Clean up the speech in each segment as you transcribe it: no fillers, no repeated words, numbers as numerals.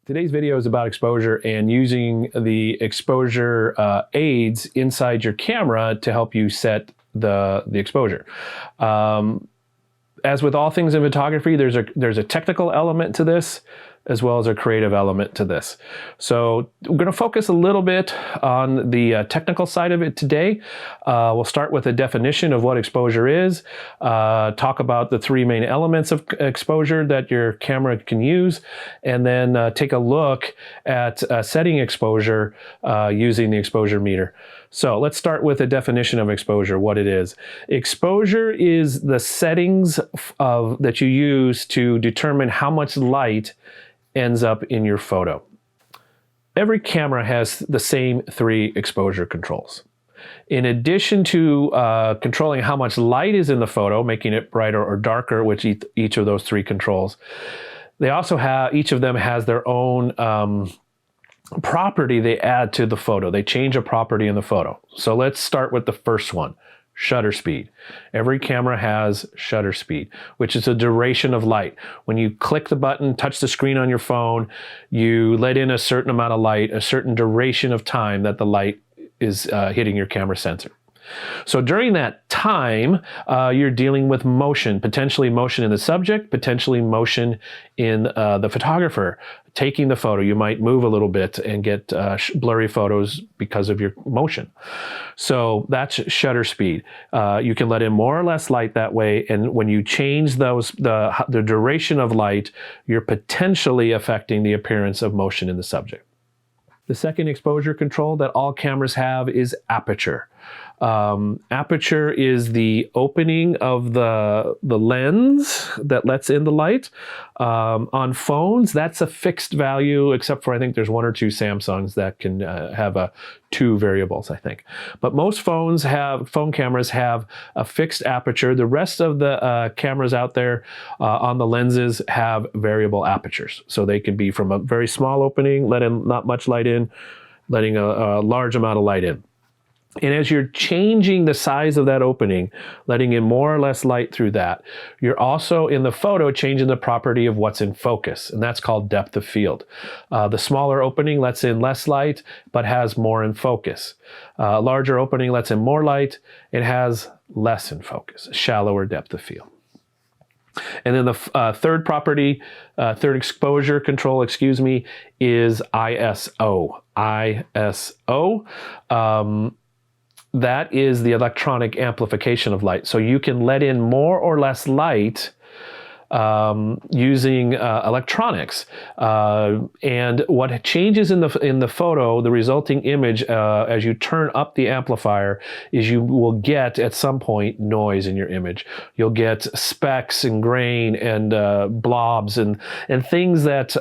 Today's video is about exposure and using the exposure aids inside your camera to help you set the exposure. As with all things in photography, there's a technical element to this as well as a creative element to this. So we're going to focus a little bit on the technical side of it today. We'll start with a definition of what exposure is, talk about the three main elements of exposure that your camera can use, and then take a look at setting exposure using the exposure meter. So let's start with a definition of exposure, what it is. Exposure is the settings that you use to determine how much light ends up in your photo. Every camera has the same three exposure controls. In addition to controlling how much light is in the photo, making it brighter or darker, which each of those three controls, they also have, each of them has their own property they add to the photo. They change a property in the photo. So let's start with the first one. Shutter speed. Every camera has shutter speed, which is a duration of light. When you click the button, touch the screen on your phone, you let in a certain amount of light, a certain duration of time that the light is hitting your camera sensor. So during that time, you're dealing with motion, potentially motion in the subject, potentially motion in the photographer taking the photo. You might move a little bit and get blurry photos because of your motion. So that's shutter speed. You can let in more or less light that way, and when you change the duration of light, you're potentially affecting the appearance of motion in the subject. The second exposure control that all cameras have is aperture. Aperture is the opening of the lens that lets in the light. On phones, that's a fixed value, except for I think there's one or two Samsungs that can have two variables, I think. But most phone cameras have a fixed aperture. The rest of the cameras out there on the lenses have variable apertures. So they can be from a very small opening, letting not much light in, letting a large amount of light in. And as you're changing the size of that opening, letting in more or less light through that, you're also in the photo changing the property of what's in focus, and that's called depth of field. The smaller opening lets in less light, but has more in focus. A larger opening lets in more light, it has less in focus, shallower depth of field. And then the third exposure control, is ISO. ISO. That is the electronic amplification of light. So you can let in more or less light using electronics. And what changes in the photo, the resulting image, as you turn up the amplifier, is you will get at some point noise in your image. You'll get specks and grain and blobs and things that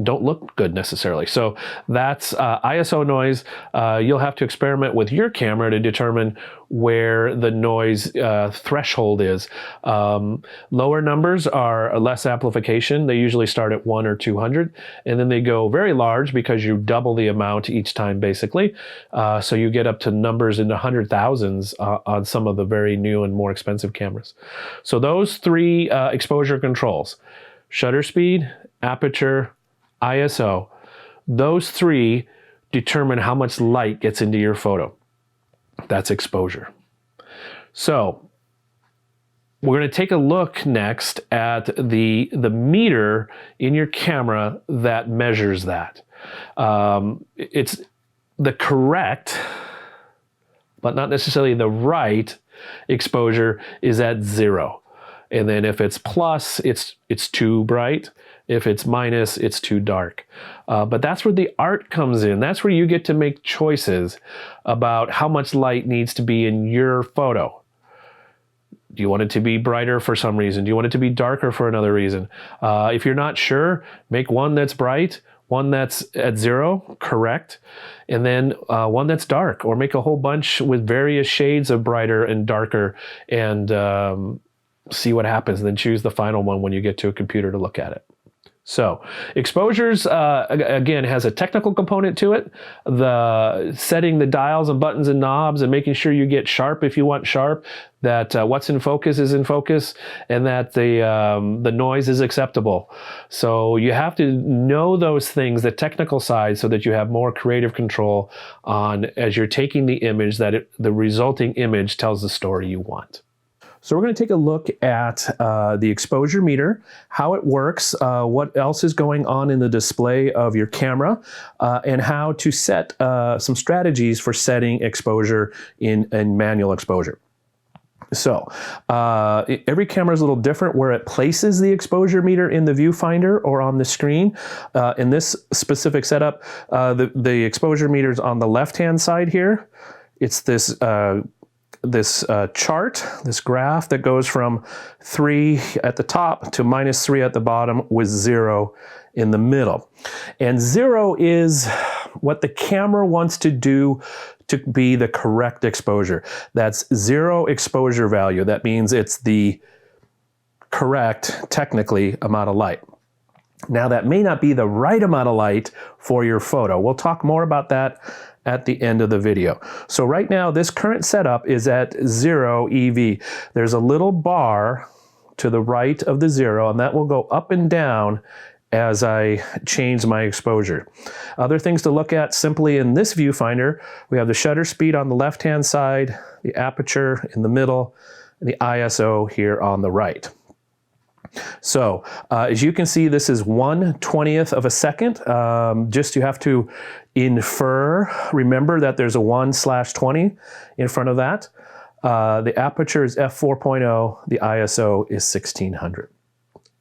don't look good necessarily. So that's ISO noise. You'll have to experiment with your camera to determine where the noise threshold is. Lower numbers are less amplification. They usually start at 1 or 200, and then they go very large because you double the amount each time, basically. So you get up to numbers in the 100,000s on some of the very new and more expensive cameras. So those three exposure controls, shutter speed, aperture, ISO, those three determine how much light gets into your photo. That's exposure. So we're going to take a look next at the meter in your camera that measures that. It's the correct, but not necessarily the right exposure is at 0. And then if it's plus, it's too bright. If it's minus, it's too dark. But that's where the art comes in. That's where you get to make choices about how much light needs to be in your photo. Do you want it to be brighter for some reason? Do you want it to be darker for another reason? If you're not sure, make one that's bright, one that's at 0, correct, and then one that's dark, or make a whole bunch with various shades of brighter and darker, and see what happens, and then choose the final one when you get to a computer to look at it. So exposures, again, has a technical component to it. The setting the dials and buttons and knobs and making sure you get sharp if you want sharp, that what's in focus is in focus, and that the noise is acceptable. So you have to know those things, the technical side, so that you have more creative control on, as you're taking the image, that the resulting image tells the story you want. So we're going to take a look at the exposure meter, how it works, what else is going on in the display of your camera, and how to set some strategies for setting exposure in manual exposure. So every camera is a little different where it places the exposure meter in the viewfinder or on the screen. In this specific setup, the exposure meter is on the left-hand side here. It's this chart, this graph that goes from 3 at the top to -3 at the bottom with 0 in the middle. And 0 is what the camera wants to do to be the correct exposure. That's 0 exposure value. That means it's the correct, technically, amount of light. Now, that may not be the right amount of light for your photo. We'll talk more about that at the end of the video. So right now, this current setup is at 0 EV. There's a little bar to the right of the 0, and that will go up and down as I change my exposure. Other things to look at simply in this viewfinder, we have the shutter speed on the left-hand side, the aperture in the middle, and the ISO here on the right. So as you can see, this is 1/20th of a second. You have to remember that there's a 1/20 in front of that. The aperture is f4.0, the ISO is 1600.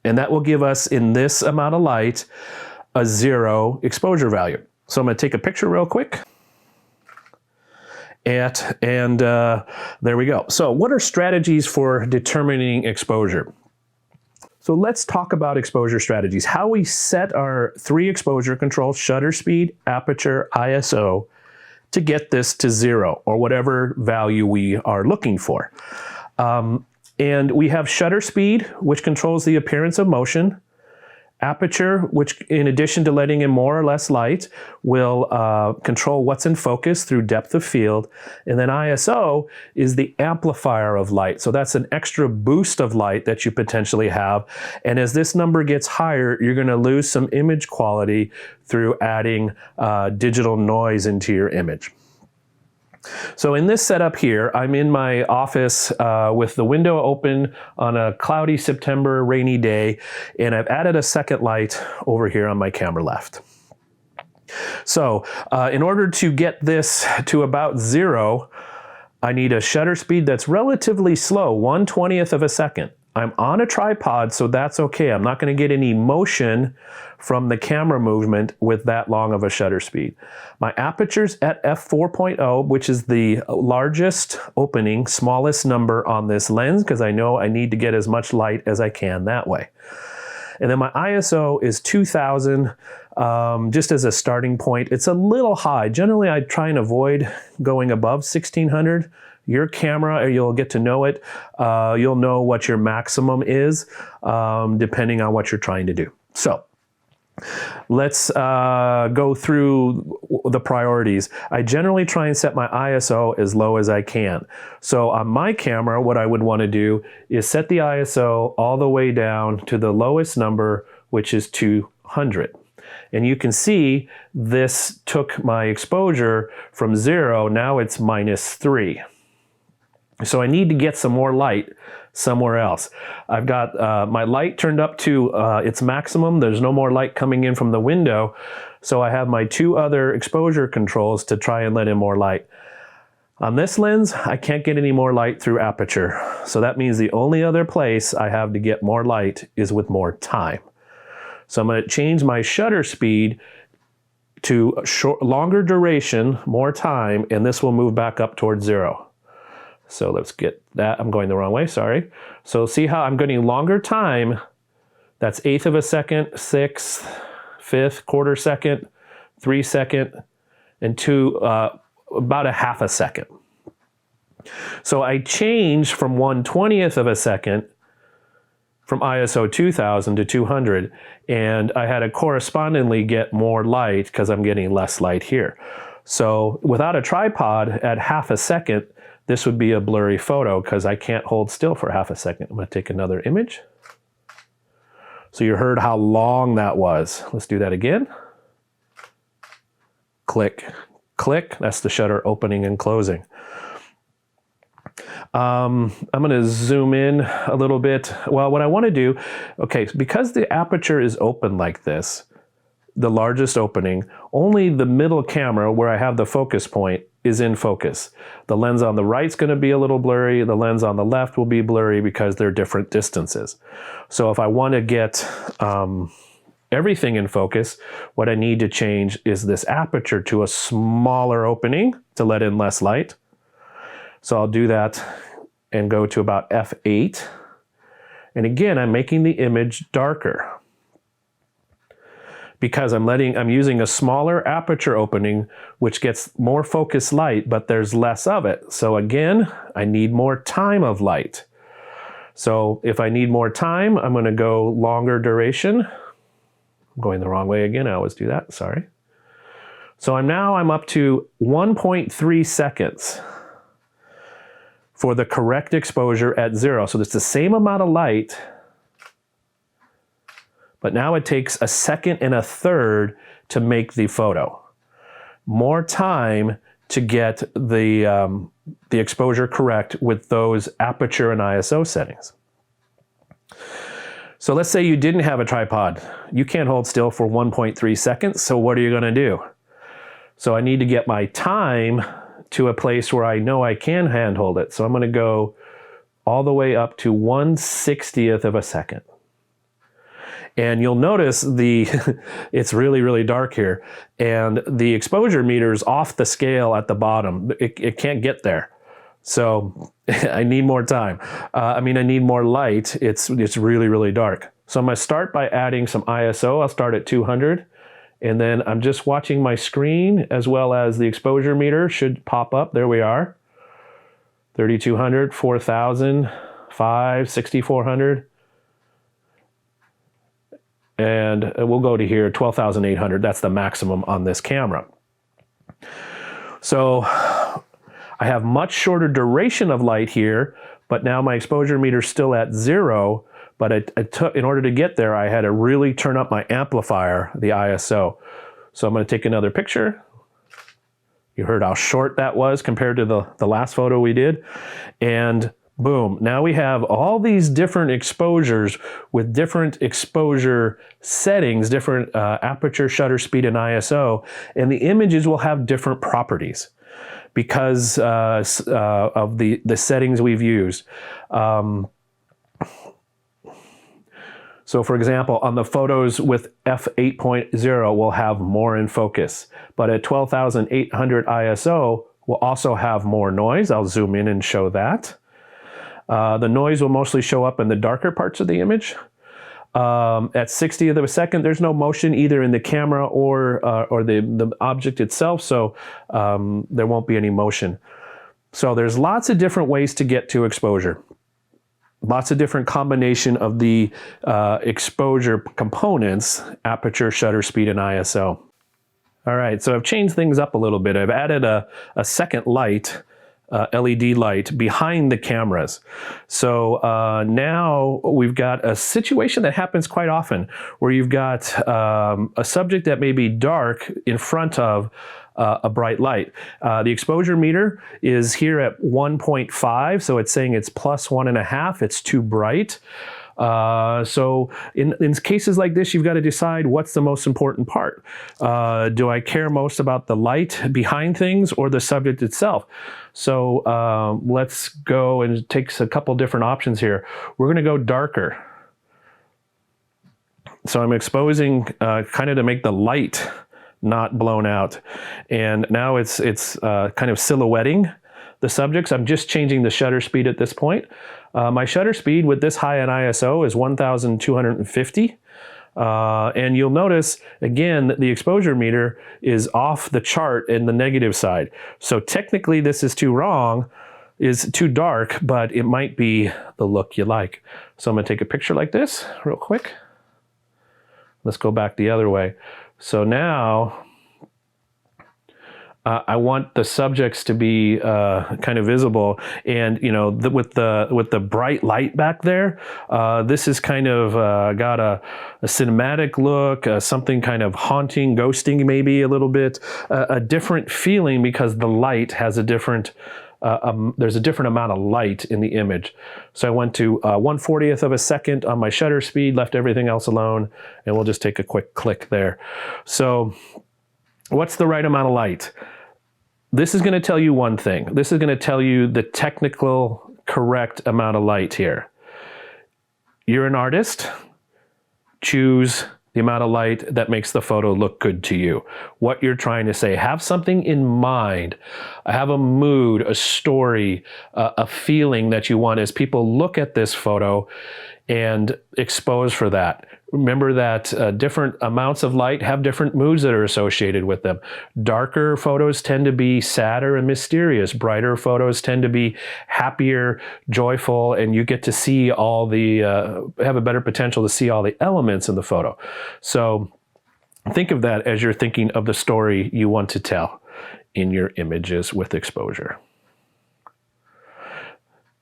And that will give us, in this amount of light, a 0 exposure value. So I'm going to take a picture real quick. And there we go. So what are strategies for determining exposure? So let's talk about exposure strategies. How we set our 3 exposure controls, shutter speed, aperture, ISO, to get this to 0 or whatever value we are looking for. And we have shutter speed, which controls the appearance of motion. Aperture, which in addition to letting in more or less light, will control what's in focus through depth of field. And then ISO is the amplifier of light. So that's an extra boost of light that you potentially have. And as this number gets higher, you're going to lose some image quality through adding digital noise into your image. So in this setup here, I'm in my office with the window open on a cloudy September rainy day, and I've added a second light over here on my camera left. So in order to get this to about 0, I need a shutter speed that's relatively slow, 1/20th of a second. I'm on a tripod, so that's okay. I'm not going to get any motion from the camera movement with that long of a shutter speed. My aperture's at f4.0, which is the largest opening, smallest number on this lens, because I know I need to get as much light as I can that way. And then my ISO is 2000, just as a starting point. It's a little high. Generally, I try and avoid going above 1600. Your camera, or you'll get to know it, you'll know what your maximum is, depending on what you're trying to do. So let's go through the priorities. I generally try and set my ISO as low as I can. So on my camera, what I would want to do is set the ISO all the way down to the lowest number, which is 200. And you can see this took my exposure from 0, now it's -3. So I need to get some more light somewhere else. I've got my light turned up to its maximum. There's no more light coming in from the window. So I have my 2 other exposure controls to try and let in more light. On this lens, I can't get any more light through aperture. So that means the only other place I have to get more light is with more time. So I'm going to change my shutter speed to longer duration, more time, and this will move back up towards 0. So let's get that. I'm going the wrong way, sorry. So see how I'm getting longer time. That's 1/8 of a second, 1/6, 1/5, 1/4 second, 3 second, and about 1/2 a second. So I change from 1/20th of a second from ISO 2000 to 200, and I had to correspondingly get more light because I'm getting less light here. So without a tripod at half a second, this would be a blurry photo because I can't hold still for half a second. I'm going to take another image. So you heard how long that was. Let's do that again. Click, click. That's the shutter opening and closing. I'm going to zoom in a little bit. Well, what I want to do, okay, because the aperture is open like this, the largest opening, only the middle camera where I have the focus point is in focus. The lens on the right is going to be a little blurry. The lens on the left will be blurry because they're different distances. So if I want to get everything in focus, what I need to change is this aperture to a smaller opening to let in less light. So I'll do that and go to about f8. And again, I'm making the image darker because I'm using a smaller aperture opening, which gets more focus light, but there's less of it. So again, I need more time of light. So if I need more time, I'm going to go longer duration. I'm going the wrong way again. I always do that. Sorry. So I'm up to 1.3 seconds for the correct exposure at 0. So it's the same amount of light, but now it takes a second and a third to make the photo. More time to get the exposure correct with those aperture and ISO settings. So let's say you didn't have a tripod. You can't hold still for 1.3 seconds, so what are you gonna do? So I need to get my time to a place where I know I can handhold it. So I'm gonna go all the way up to 1/60th of a second. And you'll notice it's really, really dark here. And the exposure meter is off the scale at the bottom. It can't get there. So I need more time. I need more light. It's really, really dark. So I'm gonna start by adding some ISO. I'll start at 200. And then I'm just watching my screen as well as the exposure meter should pop up. There we are. 3200, 4000, 5, 6400. And we'll go to here, 12,800. That's the maximum on this camera. So I have much shorter duration of light here, but now my exposure meter is still at 0. But in order to get there, I had to really turn up my amplifier, the ISO. So I'm going to take another picture. You heard how short that was compared to the last photo we did. And boom, now we have all these different exposures with different exposure settings, different aperture, shutter speed, and ISO. And the images will have different properties because of the settings we've used. So for example, on the photos with f8.0, we'll have more in focus, but at 12,800 ISO, we'll also have more noise. I'll zoom in and show that. The noise will mostly show up in the darker parts of the image. At 60th of a second, there's no motion either in the camera or the object itself, so there won't be any motion. So there's lots of different ways to get to exposure. Lots of different combination of the exposure components, aperture, shutter speed, and ISO. All right, so I've changed things up a little bit. I've added a second light, LED light, behind the cameras. So now we've got a situation that happens quite often where you've got a subject that may be dark in front of a bright light. The exposure meter is here at 1.5, so it's saying it's plus 1.5. It's too bright. So in cases like this, you've got to decide what's the most important part. Do I care most about the light behind things or the subject itself? So let's go, and it takes a couple different options here. We're going to go darker. So I'm exposing kind of to make the light not blown out. And now it's kind of silhouetting the subjects. I'm just changing the shutter speed at this point. My shutter speed with this high in ISO is 1,250. And you'll notice, again, that the exposure meter is off the chart in the negative side. So technically this is too wrong, is too dark, but it might be the look you like. So I'm going to take a picture like this real quick. Let's go back the other way. So now I want the subjects to be kind of visible, and you know, with the bright light back there, this is kind of got a cinematic look, something kind of haunting, ghosting maybe a little bit, a different feeling because the light has a different. There's a different amount of light in the image. So I went to 1/40th of a second on my shutter speed, left everything else alone, and we'll just take a quick click there. So what's the right amount of light? This is going to tell you one thing. This is going to tell you the technical correct amount of light here. You're an artist. Choose the amount of light that makes the photo look good to you. What you're trying to say. Have something in mind. Have a mood, a story, a feeling that you want as people look at this photo and expose for that. Remember that different amounts of light have different moods that are associated with them. Darker photos tend to be sadder and mysterious. Brighter photos tend to be happier, joyful, and you get to see all the, have a better potential to see all the elements in the photo. So think of that as you're thinking of the story you want to tell in your images with exposure.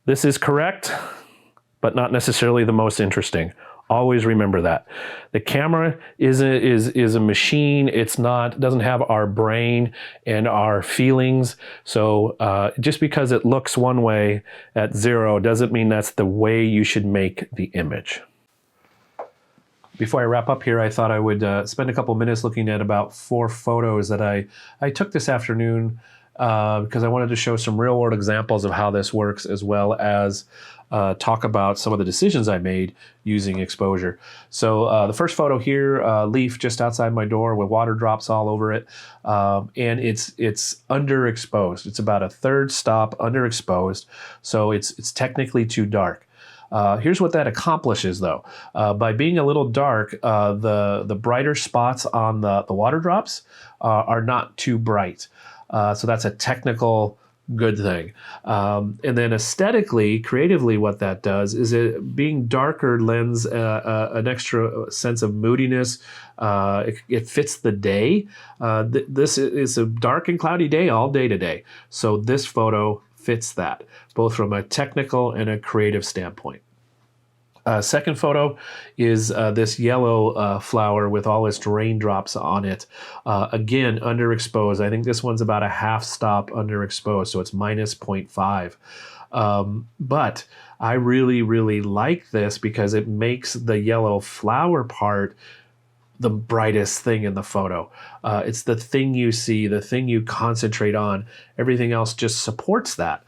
This is correct, but not necessarily the most interesting. Always remember that. The camera is a machine. It's not, doesn't have our brain and our feelings. So just because it looks one way at 0 doesn't mean that's the way you should make the image. Before I wrap up here, I thought I would spend a couple minutes looking at about 4 photos that I took this afternoon because I wanted to show some real world examples of how this works, as well as talk about some of the decisions I made using exposure. So the first photo here, leaf just outside my door with water drops all over it, and it's underexposed. It's about a 1/3 stop underexposed, so it's technically too dark. Here's what that accomplishes, though. By being a little dark, the brighter spots on the water drops are not too bright. So that's a technical good thing. And then aesthetically, creatively, what that does is it being darker lends an extra sense of moodiness. It fits the day. This is a dark and cloudy day all day today. So this photo fits that, both from a technical and a creative standpoint. Second photo is this yellow flower with all its raindrops on it. Again, underexposed. I think this one's about a 1/2 stop underexposed, so it's -0.5. But I really, really like this because it makes the yellow flower part the brightest thing in the photo. It's the thing you see, the thing you concentrate on. Everything else just supports that.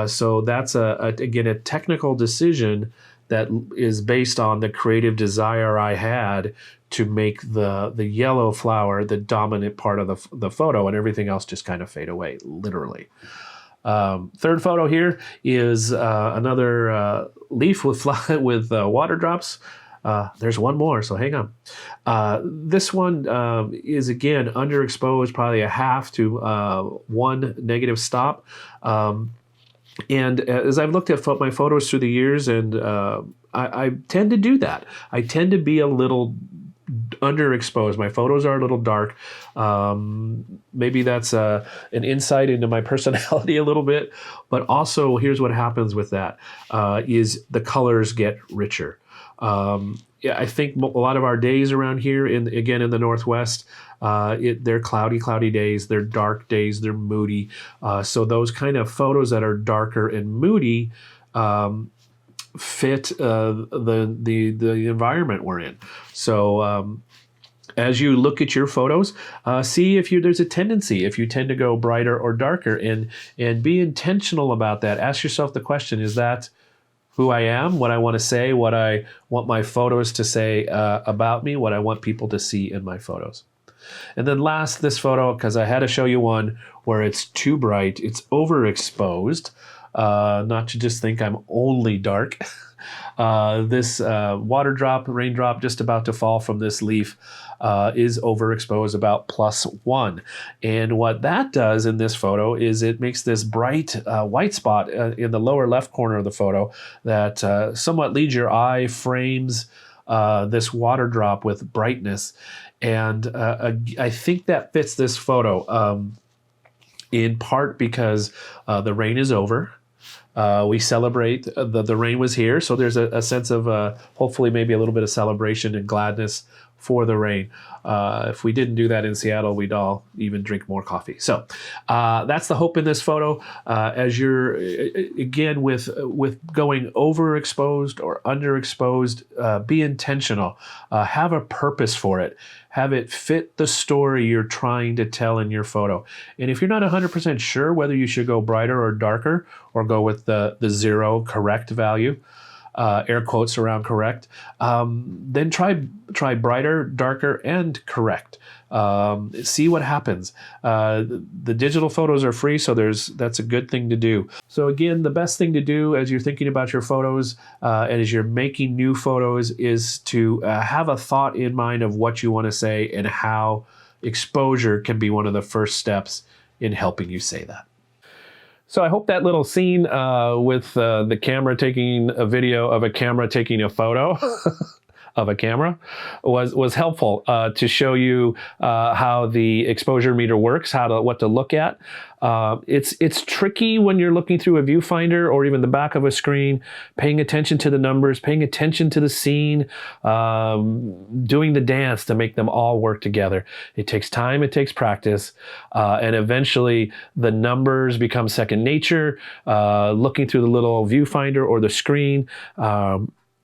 So that's, again, a technical decision that is based on the creative desire I had to make the yellow flower the dominant part of the photo, and everything else just kind of fade away, literally. Third photo here is another leaf with water drops. There's one more, so hang on. This one is, again, underexposed, probably a 1/2 to 1 negative stop. And as I've looked at my photos through the years, and I tend to do that. I tend to be a little underexposed. My photos are a little dark. Maybe that's an insight into my personality a little bit. But also, here's what happens with that, is the colors get richer. Yeah, I think a lot of our days around here, again in the Northwest, they're cloudy days, they're dark days, they're moody. So those kind of photos that are darker and moody fit the environment we're in. So as you look at your photos, see if there's a tendency, if you tend to go brighter or darker, and be intentional about that. Ask yourself the question: is that who I am, what I want to say, what I want my photos to say about me, what I want people to see in my photos? And then last, this photo, because I had to show you one where it's too bright, it's overexposed. not to just think I'm only dark. This water drop, raindrop just about to fall from this leaf is overexposed about +1. And what that does in this photo is it makes this bright white spot in the lower left corner of the photo that somewhat leads your eye, frames this water drop with brightness. And I think that fits this photo in part because the rain is over. We celebrate the rain was here, so there's a sense of hopefully maybe a little bit of celebration and gladness for the rain. If we didn't do that in Seattle, we'd all even drink more coffee. So that's the hope in this photo. As you're again with going overexposed or underexposed, be intentional. Have a purpose for it. Have it fit the story you're trying to tell in your photo. And if you're not 100% sure whether you should go brighter or darker or go with the 0 correct value, air quotes around correct, then try brighter, darker, and correct. See what happens. The digital photos are free, so that's a good thing to do. So again, the best thing to do as you're thinking about your photos and as you're making new photos is to have a thought in mind of what you want to say and how exposure can be one of the first steps in helping you say that. So I hope that little scene with the camera taking a video of a camera taking a photo of a camera was helpful to show you how the exposure meter works, what to look at. It's tricky when you're looking through a viewfinder or even the back of a screen, paying attention to the numbers, paying attention to the scene, doing the dance to make them all work together. It takes time, it takes practice, and eventually the numbers become second nature. Looking through the little viewfinder or the screen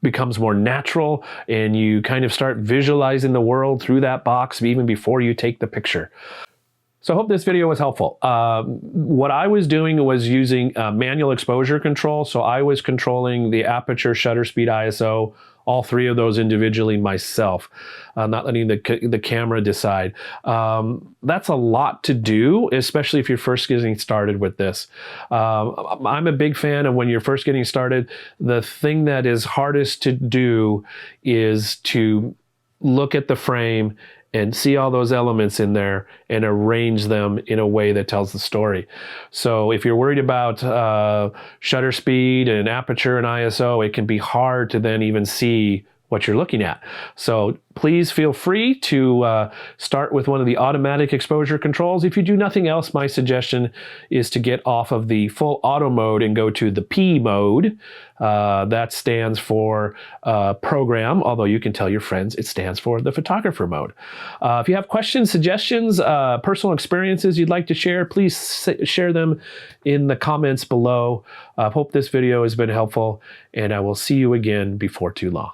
becomes more natural, and you kind of start visualizing the world through that box even before you take the picture. So I hope this video was helpful. What I was doing was using manual exposure control. So I was controlling the aperture, shutter speed, ISO, all three of those individually myself, not letting the camera decide. That's a lot to do, especially if you're first getting started with this. I'm a big fan of when you're first getting started, the thing that is hardest to do is to look at the frame and see all those elements in there and arrange them in a way that tells the story. So if you're worried about shutter speed and aperture and ISO, it can be hard to then even see what you're looking at. So please feel free to start with one of the automatic exposure controls. If you do nothing else, my suggestion is to get off of the full auto mode and go to the P mode. That stands for program, although you can tell your friends it stands for the photographer mode. If you have questions, suggestions, personal experiences you'd like to share, please share them in the comments below. I hope this video has been helpful, and I will see you again before too long.